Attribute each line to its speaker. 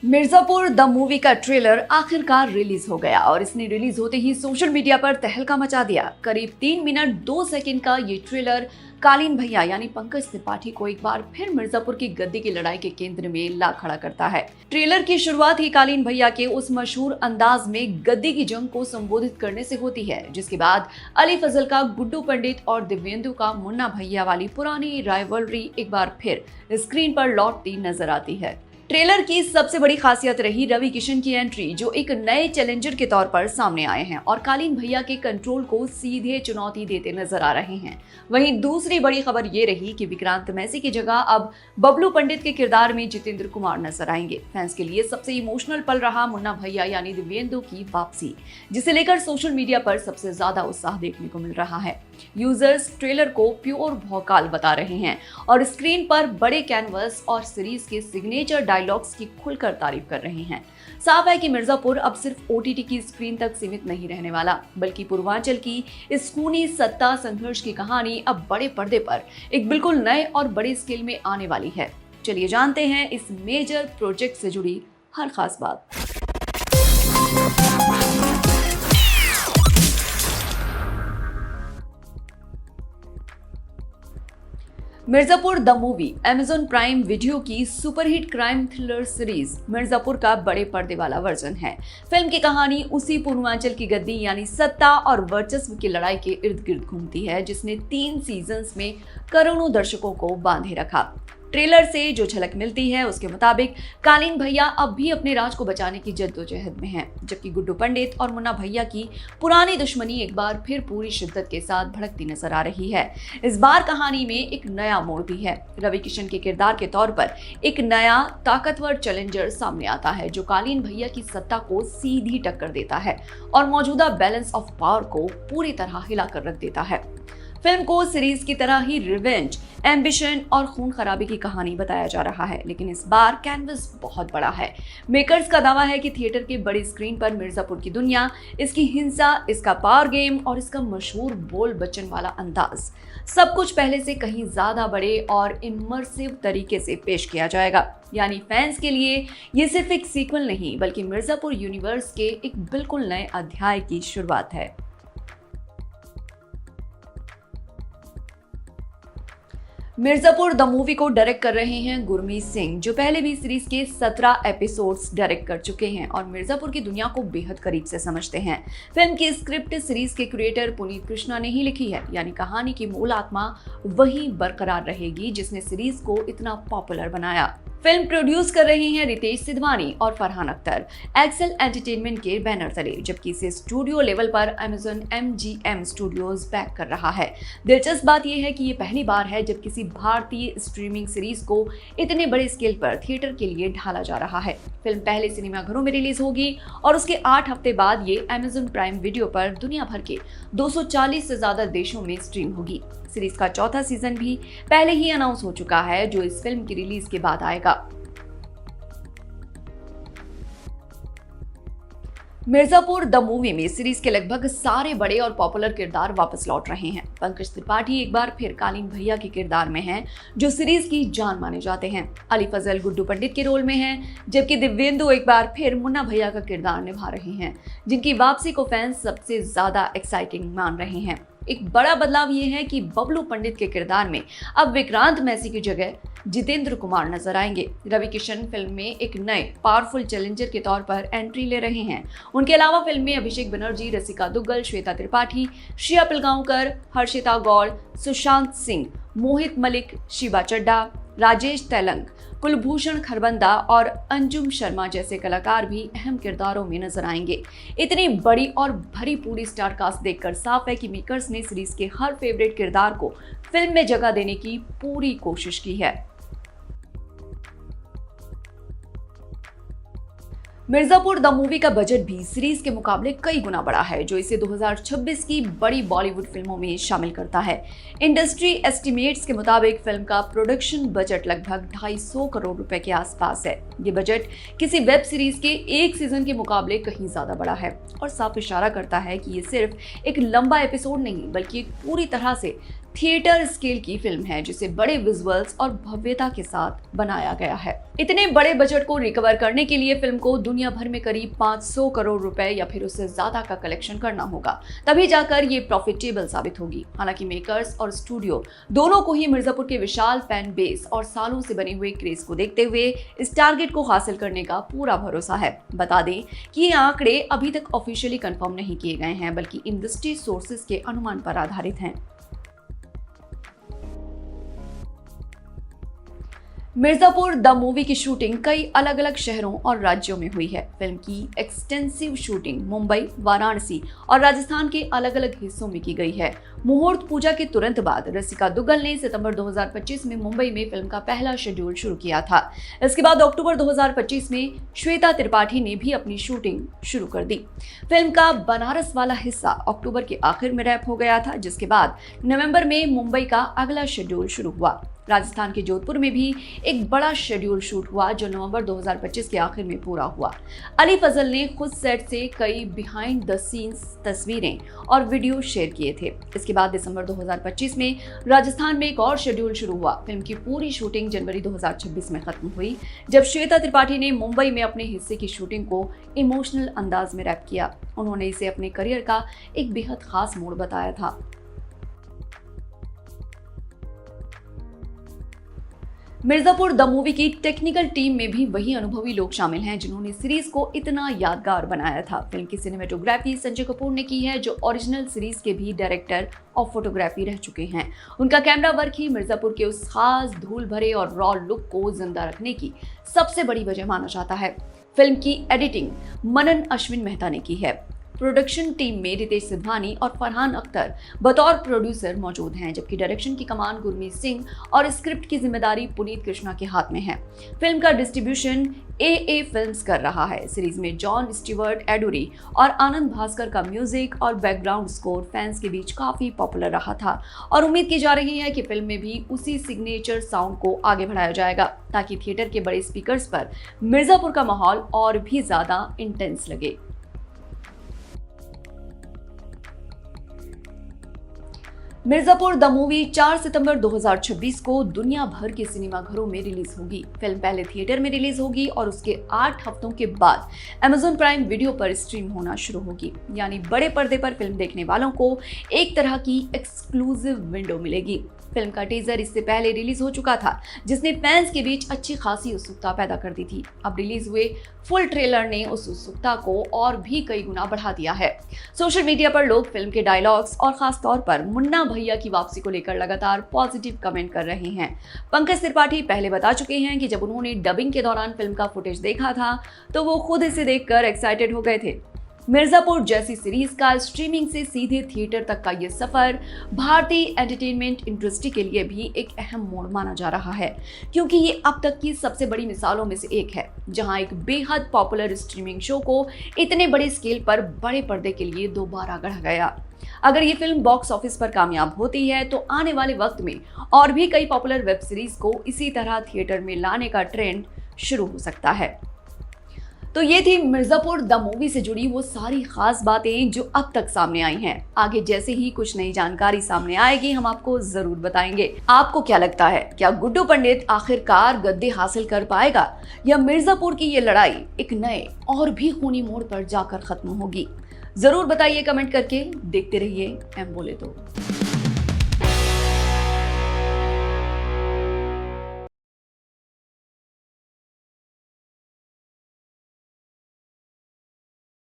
Speaker 1: Mirzapur the movie का trailer आखिरकार release हो गया और इसने रिलीज होते ही सोशल मीडिया पर तहलका मचा दिया। करीब 3 मिनट 2 सेकंड का ये ट्रेलर कालीन भैया यानी पंकज त्रिपाठी को एक बार फिर मिर्जापुर की गद्दी की लड़ाई के केंद्र में ला खड़ा करता है। ट्रेलर की शुरुआत ही कालीन भैया के उस मशहूर अंदाज में गद्दी की जंग को संबोधित करने से होती है, जिसके बाद अली फजल का गुड्डू पंडित और दिव्येंदु का मुन्ना भैया वाली पुरानी राइवलरी एक बार फिर स्क्रीन पर लौटती नजर आती है। ट्रेलर की सबसे बड़ी खासियत रही रवि किशन की एंट्री, जो एक नए चैलेंजर के तौर पर सामने आए हैं और कालीन भैया के कंट्रोल को सीधे चुनौती देते नजर आ रहे हैं। वहीं दूसरी बड़ी खबर ये रही कि विक्रांत मैसी की जगह अब बबलू पंडित के किरदार में जितेंद्र कुमार नजर आएंगे। फैंस के लिए सबसे इमोशनल पल रहा मुन्ना भैया यानी दिव्येंदु की वापसी, जिसे लेकर सोशल मीडिया पर सबसे ज्यादा उत्साह देखने को मिल रहा है। यूजर्स ट्रेलर को प्योर भौकाल बता रहे हैं और स्क्रीन पर बड़े कैनवस और सीरीज के सिग्नेचर डायलॉग्स की खुलकर तारीफ कर रहे हैं। साफ है कि मिर्जापुर अब सिर्फ ओटीटी की स्क्रीन तक सीमित नहीं रहने वाला, बल्कि पूर्वांचल की इस खूनी सत्ता संघर्ष की कहानी अब बड़े पर्दे पर एक बिल्कुल नए और बड़े स्केल में आने वाली है। चलिए जानते हैं इस मेजर प्रोजेक्ट से जुड़ी हर खास बात। Mirzapur the movie Amazon prime video की superhit crime thriller series Mirzapur का बड़े पर्दे वाला वर्जन है। फिल्म की कहानी उसी पूर्वांचल की गद्दी यानी सत्ता और वर्चस्व की लड़ाई के इर्द गिर्द घूमती है, जिसने 3 सीजन्स में करोड़ों दर्शकों को बांधे रखा। ट्रेलर से जो झलक मिलती है उसके मुताबिक कालीन भैया अब भी अपने राज को बचाने की जद्दोजहद में हैं, जबकि गुड्डू पंडित और मुन्ना भैया की पुरानी दुश्मनी एक बार फिर पूरी शिद्दत के साथ भड़कती नजर आ रही है। इस बार कहानी में एक नया मोड़ भी है। रवि किशन के किरदार के तौर पर एक नया ताकतवर चैलेंजर सामने आता है, जो कालीन भैया की सत्ता को सीधी टक्कर देता है और मौजूदा बैलेंस ऑफ पावर को पूरी तरह हिलाकर रख देता है। फिल्म को सीरीज की तरह ही रिवेंज, एम्बिशन और खून खराबी की कहानी बताया जा रहा है, लेकिन इस बार कैनवस बहुत बड़ा है। मेकर्स का दावा है कि थिएटर के बड़ी स्क्रीन पर मिर्जापुर की दुनिया, इसकी हिंसा, इसका पावर गेम और इसका मशहूर बोल बच्चन वाला अंदाज, सब कुछ पहले से कहीं ज्यादा बड़े और इमर्सिव तरीके से पेश किया जाएगा। यानी फैंस के लिए ये सिर्फ एक सीक्वल नहीं, बल्कि मिर्जापुर यूनिवर्स के एक बिल्कुल नए अध्याय की शुरुआत है। मिर्जापुर द मूवी को डायरेक्ट कर रहे हैं गुरमीत सिंह, जो पहले भी सीरीज के 17 एपिसोड्स डायरेक्ट कर चुके हैं और मिर्जापुर की दुनिया को बेहद करीब से समझते हैं। फिल्म की स्क्रिप्ट सीरीज के क्रिएटर पुनीत कृष्णा ने ही लिखी है, यानी कहानी की मूल आत्मा वही बरकरार रहेगी जिसने सीरीज को इतना पॉपुलर बनाया। फिल्म प्रोड्यूस कर रहे हैं रितेश सिधवानी और फरहान अख्तर एक्सेल एंटरटेनमेंट के बैनर तले, जबकि इसे स्टूडियो लेवल पर Amazon MGM स्टूडियोज बैक कर रहा है। दिलचस्प बात यह है कि ये पहली बार है जब किसी भारतीय स्ट्रीमिंग सीरीज को इतने बड़े स्केल पर थिएटर के लिए ढाला जा रहा है। फिल्म पहले सिनेमाघरों में रिलीज होगी और उसके 8 हफ्ते बाद ये Amazon प्राइम वीडियो पर दुनिया भर के 240 से ज्यादा देशों में स्ट्रीम होगी। सीरीज का 4था सीजन भी पहले ही अनाउंस हो चुका है, जो इस फिल्म की रिलीज के बाद आएगा। मिर्जापुर द मूवी में सीरीज के लगभग सारे बड़े और पॉपुलर किरदार वापस लौट रहे हैं। पंकज त्रिपाठी एक बार फिर कालीन भैया के किरदार में हैं, जो सीरीज की जान माने जाते हैं। अली फजल गुड्डू पंडित के रोल में हैं, जबकि दिव्येंदु एक बार फिर मुन्ना भैया का किरदार निभा रहे हैं, जिनकी वापसी को फैंस सबसे ज्यादा एक्साइटिंग मान रहे हैं। एक बड़ा बदलाव ये है कि बबलू पंडित के किरदार में अब विक्रांत मैसी की जगह जितेंद्र कुमार नजर आएंगे। रवि किशन फिल्म में एक नए पावरफुल चैलेंजर के तौर पर एंट्री ले रहे हैं। उनके अलावा फिल्म में अभिषेक बनर्जी, रसिका दुग्गल, श्वेता त्रिपाठी, श्रिया पिलगांवकर, हर्षिता गौड़, सुशांत सिंह, मोहित मलिक, शिवा चड्डा, राजेश तेलंग, कुलभूषण खरबंदा और अंजुम शर्मा जैसे कलाकार भी अहम किरदारों में नजर आएंगे। इतनी बड़ी और भरी पूरी स्टार कास्ट देखकर साफ है कि मेकर्स ने सीरीज के हर फेवरेट किरदार को फिल्म में जगह देने की पूरी कोशिश की है। मिर्जापुर द मूवी का बजट भी सीरीज के मुकाबले कई गुना बड़ा है, जो इसे 2026 की बड़ी बॉलीवुड फिल्मों में शामिल करता है। इंडस्ट्री एस्टिमेट्स के मुताबिक फिल्म का प्रोडक्शन बजट लगभग 250 करोड़ रुपए के आसपास है। ये बजट किसी वेब सीरीज के एक सीजन के मुकाबले कहीं ज्यादा बड़ा है और साफ इशारा करता है कि ये सिर्फ एक लंबा एपिसोड नहीं, बल्कि एक पूरी तरह से थिएटर स्केल की फिल्म है जिसे बड़े विजुअल्स और भव्यता के साथ बनाया गया है। इतने बड़े बजट को रिकवर करने के लिए फिल्म को दुनिया भर में करीब 500 करोड़ रुपए या फिर उससे ज्यादा का कलेक्शन करना होगा, तभी जाकर ये प्रॉफिटेबल साबित होगी। हालांकि मेकर्स और स्टूडियो दोनों को ही मिर्जापुर के विशाल फैन बेस और सालों से बने हुए क्रेज को देखते हुए इस टारगेट को हासिल करने का पूरा भरोसा है। बता दें कि ये आंकड़े अभी तक ऑफिशियली कंफर्म नहीं किए गए हैं, बल्कि इंडस्ट्री सोर्सेज के अनुमान पर आधारित हैं। मिर्जापुर द मूवी की शूटिंग कई अलग अलग शहरों और राज्यों में हुई है। फिल्म की एक्सटेंसिव शूटिंग मुंबई, वाराणसी और राजस्थान के अलग अलग हिस्सों में की गई है। मुहूर्त पूजा के तुरंत बाद रसिका दुग्गल ने सितंबर 2025 में मुंबई में फिल्म का पहला शेड्यूल शुरू किया था। इसके बाद अक्टूबर 2025 में श्वेता त्रिपाठी ने भी अपनी शूटिंग शुरू कर दी। फिल्म का बनारस वाला हिस्सा अक्टूबर के आखिर में रैप हो गया था, जिसके बाद नवंबर में मुंबई का अगला शेड्यूल शुरू हुआ। राजस्थान के जोधपुर में भी एक बड़ा शेड्यूल शूट हुआ जो नवंबर 2025 के आखिर में पूरा हुआ। अली फजल ने खुद सेट से कई बिहाइंड द सीन्स तस्वीरें और वीडियो शेयर किए थे। इसके बाद दिसंबर 2025 में राजस्थान में एक और शेड्यूल शुरू हुआ। फिल्म की पूरी शूटिंग जनवरी 2026 में खत्म हुई, जब श्वेता त्रिपाठी ने मुंबई में अपने हिस्से की शूटिंग को इमोशनल अंदाज में रैप किया। उन्होंने इसे अपने करियर का एक बेहद खास मोड़ बताया था। मिर्जापुर द मूवी की टेक्निकल टीम में भी वही अनुभवी लोग शामिल हैं जिन्होंने सीरीज को इतना यादगार बनाया था। फिल्म की सिनेमेटोग्राफी संजय कपूर ने की है, जो ओरिजिनल सीरीज के भी डायरेक्टर ऑफ फोटोग्राफी रह चुके हैं। उनका कैमरा वर्क ही मिर्जापुर के उस खास धूल भरे और रॉ लुक को जिंदा रखने की सबसे बड़ी वजह माना जाता है। फिल्म की एडिटिंग मनन अश्विन मेहता ने की है। प्रोडक्शन टीम में रितेश सिद्धवानी और फरहान अख्तर बतौर प्रोड्यूसर मौजूद हैं, जबकि डायरेक्शन की कमान गुरमीत सिंह और स्क्रिप्ट की जिम्मेदारी पुनीत कृष्णा के हाथ में है। फिल्म का डिस्ट्रीब्यूशन AA फिल्म्स कर रहा है। सीरीज में जॉन स्टीवर्ट एडुरी और आनंद भास्कर का म्यूजिक और बैकग्राउंड स्कोर फैंस के बीच काफी पॉपुलर रहा था और उम्मीद की जा रही है कि फिल्म में भी उसी सिग्नेचर साउंड को आगे बढ़ाया जाएगा, ताकि थिएटर के बड़े स्पीकर्स पर मिर्जापुर का माहौल और भी ज्यादा इंटेंस लगे। मिर्जापुर द मूवी 4 सितंबर 2026 को दुनिया भर के सिनेमाघरों में रिलीज होगी। फिल्म पहले थिएटर में रिलीज होगी और उसके 8 हफ्तों के बाद Amazon प्राइम वीडियो पर स्ट्रीम होना शुरू होगी। यानी बड़े पर्दे पर फिल्म देखने वालों को एक तरह की एक्सक्लूसिव विंडो मिलेगी। फिल्म का टीजर इससे पहले रिलीज हो चुका था, जिसने फैंस के बीच अच्छी खासी उत्सुकता पैदा कर दी थी। अब रिलीज हुए फुल ट्रेलर ने उस उत्सुकता को और भी कई गुना बढ़ा दिया है। सोशल मीडिया पर लोग फिल्म के डायलॉग्स और खास तौर पर मुन्ना भैया की वापसी को लेकर लगातार पॉजिटिव कमेंट कर रहे हैं। पंकज त्रिपाठी पहले बता चुके हैं कि जब उन्होंने डबिंग के दौरान फिल्म का फुटेज देखा था तो वो खुद इसे देखकर एक्साइटेड हो गए थे। मिर्जापुर जैसी सीरीज का स्ट्रीमिंग से सीधे थिएटर तक का ये सफर भारतीय एंटरटेनमेंट इंडस्ट्री के लिए भी एक अहम मोड़ माना जा रहा है, क्योंकि ये अब तक की सबसे बड़ी मिसालों में से एक है जहां एक बेहद पॉपुलर स्ट्रीमिंग शो को इतने बड़े स्केल पर बड़े पर्दे के लिए दोबारा गढ़ा गया। अगर ये फिल्म बॉक्स ऑफिस पर कामयाब होती है तो आने वाले वक्त में और भी कई पॉपुलर वेब सीरीज को इसी तरह थिएटर में लाने का ट्रेंड शुरू हो सकता है। तो ये थी मिर्जापुर द मूवी से जुड़ी वो सारी खास बातें जो अब तक सामने आई हैं। आगे जैसे ही कुछ नई जानकारी सामने आएगी हम आपको जरूर बताएंगे। आपको क्या लगता है, क्या गुड्डू पंडित आखिरकार गद्दे हासिल कर पाएगा या मिर्जापुर की ये लड़ाई एक नए और भी खूनी मोड़ पर जाकर खत्म होगी? जरूर बताइए कमेंट करके। देखते रहिए एम बोले तो।